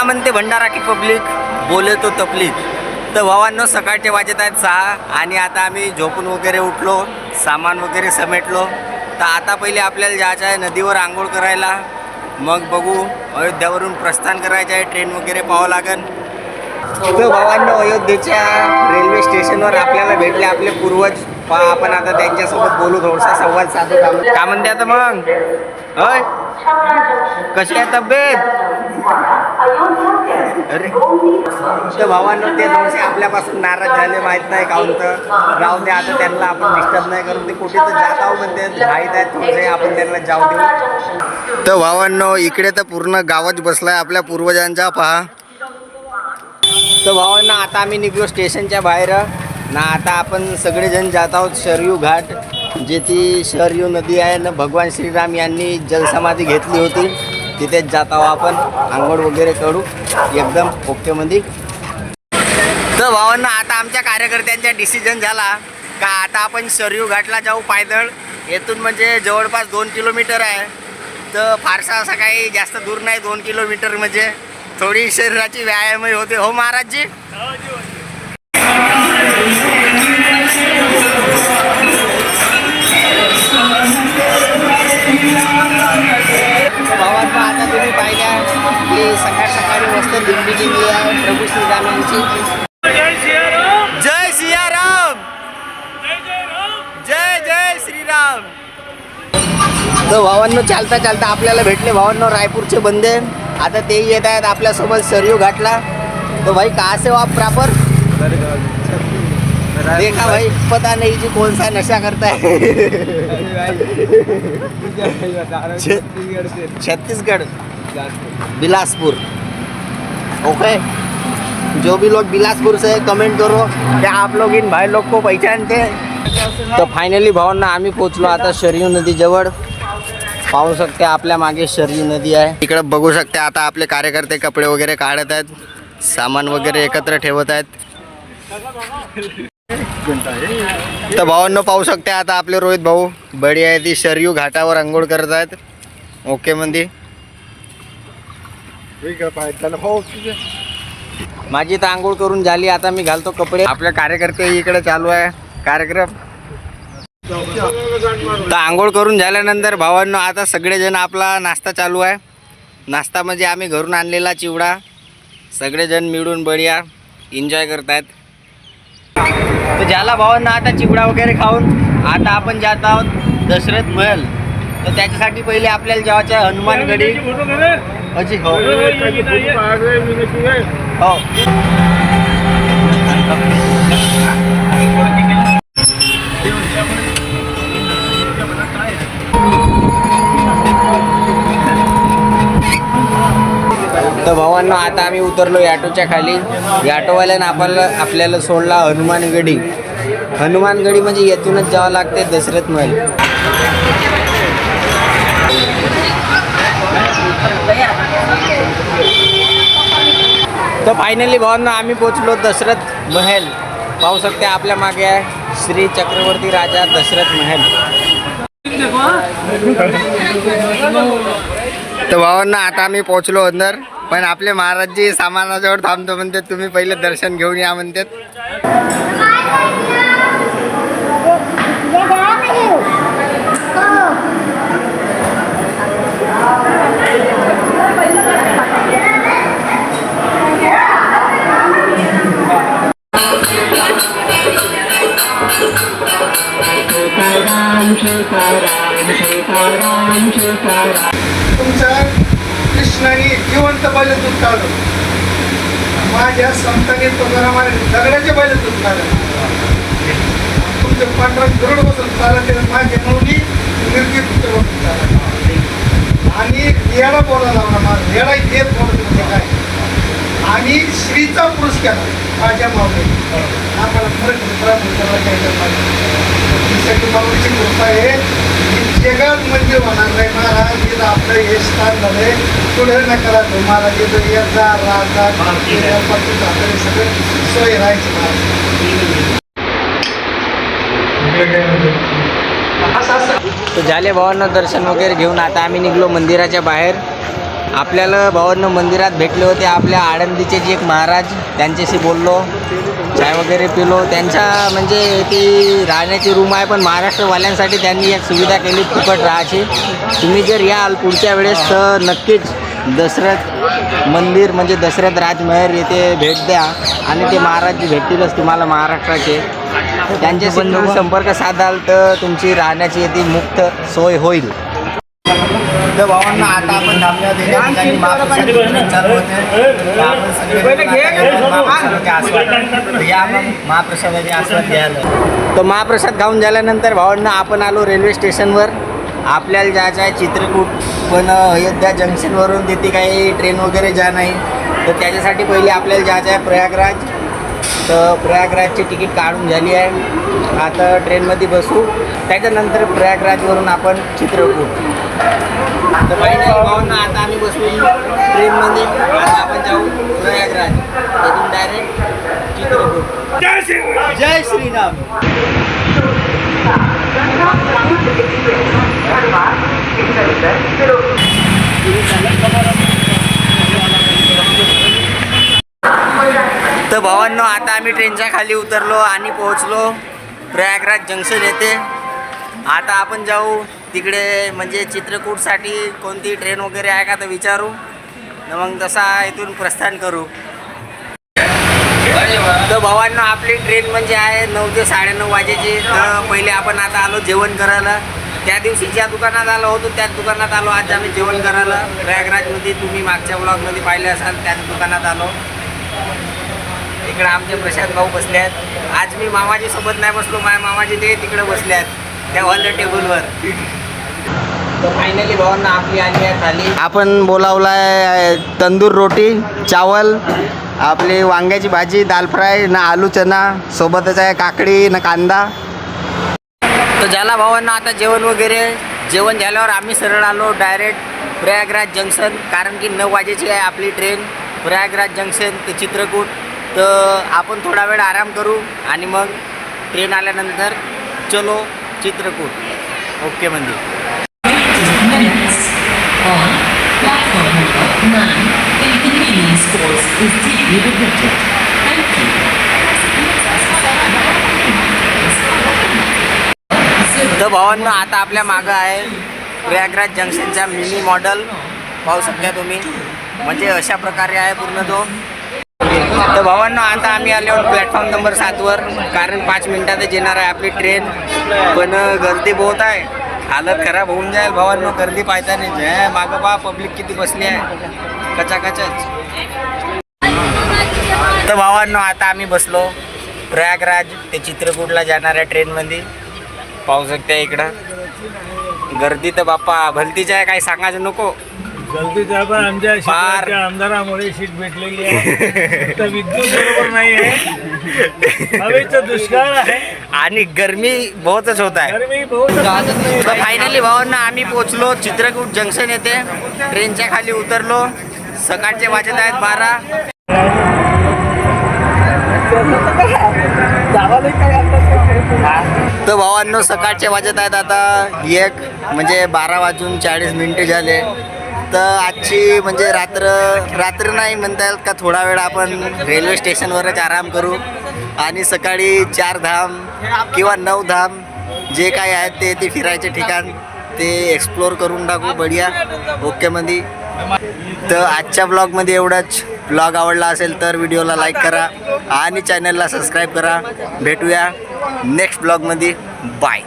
म्हणते भंडारा की पब्लिक बोले तो तपलीक. तर भावांनो सकाळचे वाजत आहेत 6 आणि आता आम्ही झोपून वगैरे उठलो, सामान वगैरे समेटलो. तर आता पहिले आपल्याला जायचं आहे नदीवर आंघोळ करायला, मग बघू अयोध्यावरून प्रस्थान करायचं आहे, ट्रेन वगैरे पाहावं लागेल. तर भावांनो अयोध्येच्या रेल्वे स्टेशनवर आपल्याला भेटले आपले पूर्वज. पहा आपण आता त्यांच्यासोबत बोलू, थोडासा संवाद साधू. काय म्हणते आता मग? होय कशी आहे तब्येत? अरे तर भावांनो ते थोडेसे आपल्यापासून नाराज झाले, माहीत नाही काहून. तर राहू दे आता, त्यांना आपण डिस्टर्ब नाही करून. ते कुठे तर जात आहो म्हणते, माहीत आहे थोडेसे, आपण त्यांना जाऊ देऊ. तर भावांनो इकडे तर पूर्ण गावच बसलाय आपल्या पूर्वजांचा. पहा तर भावांनो आता आम्ही निघलो स्टेशनच्या बाहेर ना. आता आपण सगळेजण जात आहोत शरयू घाट, जे ती शरयू नदी आहे ना. भगवान श्रीराम यांनी जलसमाधी घेतली होती, तिथेच जात आहोत आपण. आंघोळ वगैरे करू एकदम ओकेमध्ये. तर भावांनो आता आमच्या कार्यकर्त्यांचा डिसिजन झाला का आता आपण शरयू घाटला जाऊ पायदळ. येथून म्हणजे जवळपास 2 किलोमीटर आहे. तर फारसा असा काही जास्त दूर नाही, 2 किलोमीटर म्हणजे थोडी शरीराची व्यायामही होते. हो महाराजजी. भावांनो आता तुम्ही पाहिल्या की सकाळ सकाळी मस्त दिंडी निघली आहे प्रभू श्रीराम यांची. जय सियाराम, जय जय श्रीराम. तर भावांनो चालता चालता आपल्याला भेटले भावांनो रायपूरचे बंदे. आता तेही येत आहेत आपल्यासोबत शरयू घाटला. तो भाई कहाँ से हो आप प्रॉपर? देखा भाई पता नहीं जी कौन सा नशा करता है. छत्तीसगढ़ बिलासपुर. ओके, जो भी लोग बिलासपुर से कमेंट करो क्या आप लोग इन भाई लोग को पहचानते. तर फायनली भावांना आम्ही पोचलो आता शरयू नदी जवळ. पाहू शकते आपल्या मागे शरयू नदी आहे. इकडे बघू शकते आता आपले कार्यकर्ते कपडे वगैरे काढत आहेत, सामान वगैरे एकत्र ठेवत आहेत. तर भावांनो पाहू शकते आता आपले रोहित भाऊ बडी आहे ती शरयू घाटावर अंघोळ करत आहेत. ओके मध्ये माझी तर आंघोळ करून झाली. आता मी घालतो कपडे. आपले कार्यकर्ते इकडे चालू आहे कार्यक्रम. तर आंघोळ करून झाल्यानंतर भावांनो आता सगळेजण आपला नाश्ता चालू आहे. नाश्ता म्हणजे आम्ही घरून आणलेला चिवडा. सगळेजण मिळून बढिया एन्जॉय करतायत. तर झाला भावांना आता चिवडा वगैरे खाऊन आता आपण जात आहोत दशरथ महल. तर त्याच्यासाठी पहिले आपल्याला जायचं आहे हनुमानगडी. अजी हो हो. तर भावांनो आता आम्ही उतरलो ॲटोच्या खाली. ॲटोवाल्यानं आपल्याला सोडला हनुमानगडी. हनुमानगडी म्हणजे येथूनच जावं लागते दशरथ महल. तर फायनली भावांनो आम्ही पोचलो दशरथ महल. पाहू शकते आपल्या मागे आहे श्री चक्रवर्ती राजा दशरथ महल. तर भावांना आता आम्ही पोहोचलो अंदर, पण आपले महाराजजी सामानाजवळ थांबतो म्हणतात. तुम्ही पहिले दर्शन घेऊन या म्हणतात. तुमच्या कृष्णाने जिवंत बैल दूध काढलं, माझ्या संतांनी तो दगडाचे बैल दूध काढलं. तुमच्या पांढरा गरुड बसून चालत माझ्या नवनी निर्जित बसून चालत आणि येडा बोला लावला. माझा येडा येत बोलत म्हणजे काय. आणि श्रीचा पुरुष केला माझ्या मावळे. आम्हाला फरक माऊलीची कृपा आहे. जगात मंदिर होणार नाही महाराज. तिथं आपलं हे स्थान झालंय. पुढे न करा तुम्हाला तिथं येता राहता सगळं सोय राहायची महाराज. झाले भावांना दर्शन वगैरे घेऊन आता आम्ही निघलो मंदिराच्या बाहेर. आपल्याला भावांनो मंदिरात भेटले होते आपल्या आळंदीचे जे एक महाराज, त्यांच्याशी बोललो, चाय वगैरे पिलो. त्यांच्या म्हणजे ती राहण्याची रूम आहे, पण महाराष्ट्रवाल्यांसाठी त्यांनी एक सुविधा केली फुकट राहायची. तुम्ही जर याल पुढच्या वेळेस तर नक्कीच दशरथ मंदिर म्हणजे दशरथ राजमहल येथे भेट द्या आणि ते महाराज भेटतीलच तुम्हाला महाराष्ट्राचे. त्यांच्याशी तुम्ही संपर्क साधाल तर तुमची राहण्याची येथे मुक्त सोय होईल. तर भावांना आता आपण धामण्यात या ठिकाणी महाप्रसाद चालू होते. तर आपण सगळे महाप्रसादाचे आस्वाद घ्यायला. तर महाप्रसाद खाऊन झाल्यानंतर भावांना आपण आलो रेल्वे स्टेशनवर. आपल्याला जायचं आहे चित्रकूट, पण अयोध्या जंक्शनवरून तिथे काही ट्रेन वगैरे जा नाही. तर त्याच्यासाठी पहिले आपल्याला जायचं आहे प्रयागराज. तर प्रयागराजची तिकीट काढून झाली आहे. आता ट्रेनमध्ये बसू, त्याच्यानंतर प्रयागराजवरून आपण चित्रकूट. तर फायनली भावना आता आम्ही बसलो ट्रेनमध्ये. आता आपण जाऊ प्रयागराज, तिथून डायरेक्ट चित्रकूट. जय श्रीराम. तर भावांनो आता आम्ही ट्रेनच्या खाली उतरलो आणि पोहोचलो प्रयागराज जंक्शन येथे. आता आपण जाऊ तिकडे म्हणजे चित्रकूटसाठी कोणती ट्रेन वगैरे आहे का तर विचारू, मग तसा इथून प्रस्थान करू. तर भावांनो आपली ट्रेन म्हणजे आहे 9 ते 9:30 वाजेची. तर पहिले आपण आता आलो जेवण करायला. त्या दिवशी ज्या दुकानात आलो होतो त्याच दुकानात आलो आज आम्ही जेवण करायला. प्रयागराजमध्ये तुम्ही मागच्या ब्लॉगमध्ये पाहिले असाल त्याच दुकानात आलो. इकडे आमचे प्रशांत भाऊ बसले आहेत. आज मी मामाजी सोबत नाही बसलो, माझ्या मामाजी ते तिकडे बसले आहेत त्या हॉलच्या टेबलवर. तर फायनली भावांना आपली आली आहे थाली. आपण बोलावला आहे तंदूर रोटी, चावल, आपली वांग्याची भाजी, दाल फ्राय ना आलू चना, सोबतच आहे काकडी ना कांदा. तर झाला भावांना आता जेवण वगैरे. जेवण झाल्यावर आम्ही सरळ आलो डायरेक्ट प्रयागराज जंक्शन, कारण की 9 वाजेची आहे आपली ट्रेन प्रयागराज जंक्शन ते चित्रकूट. तर आपण थोडा वेळ आराम करू आणि मग ट्रेन आल्यानंतर चलो चित्रकूट. ओके म्हणजे तर भावांनो आता आपल्या मागं आहे प्रयागराज जंक्शनचा मिनी मॉडेल. पाहू शकता तुम्ही, म्हणजे अशा प्रकारे आहे पूर्ण तो. तर भावांनो आता आम्ही आलो प्लॅटफॉर्म नंबर 7वर, कारण 5 मिनिटातच येणार आहे आपली ट्रेन. पण गर्दी बहुत आहे, हालत खराब होऊन जाईल भावांनो गर्दी पाहता नाही. मागं पहा पब्लिक किती बसली आहे कचाकचच. तर भावांनो आता आम्ही बसलो प्रयागराज ते चित्रकूटला जाणाऱ्या ट्रेनमध्ये. पाहू शकते इकडं गर्दी तर बाप्पा भलतीच आहे, काही सांगायचं नको. गलतीचा पण आमच्या शहराच्या आमदारामुळे सीट भेटलेली आहे. तर विद्युत बरोबर नाही आहे, हवेचं दुष्काळ आहे आणि गरमी बहुतच होत आहे. गरमी बहुत. तर फायनली भावांना आम्ही पोहोचलो चित्रकूट जंक्शन येथे. ट्रेनच्या खाली उतरलो. सकाळचे वाजत आहेत 12. तर भावांनो सकाळचे वाजत आहेत आता 1, म्हणजे 12:40 झाले. तर आजची म्हणजे रात्र नाही म्हणता येईल का, थोडा वेळ आपण रेल्वे स्टेशनवरच आराम करू आणि सकाळी 4 धाम किंवा 9 धाम जे काही आहेत ते फिरायचे ठिकाण ते एक्सप्लोर करून टाकू बढिया ओकेमध्ये. तर आजच्या ब्लॉगमध्ये एवढंच. ब्लॉग आवडला असेल तर व्हिडिओला लाईक करा आणि चॅनलला सबस्क्राईब करा. भेटूया नेक्स्ट ब्लॉगमध्ये. बाय.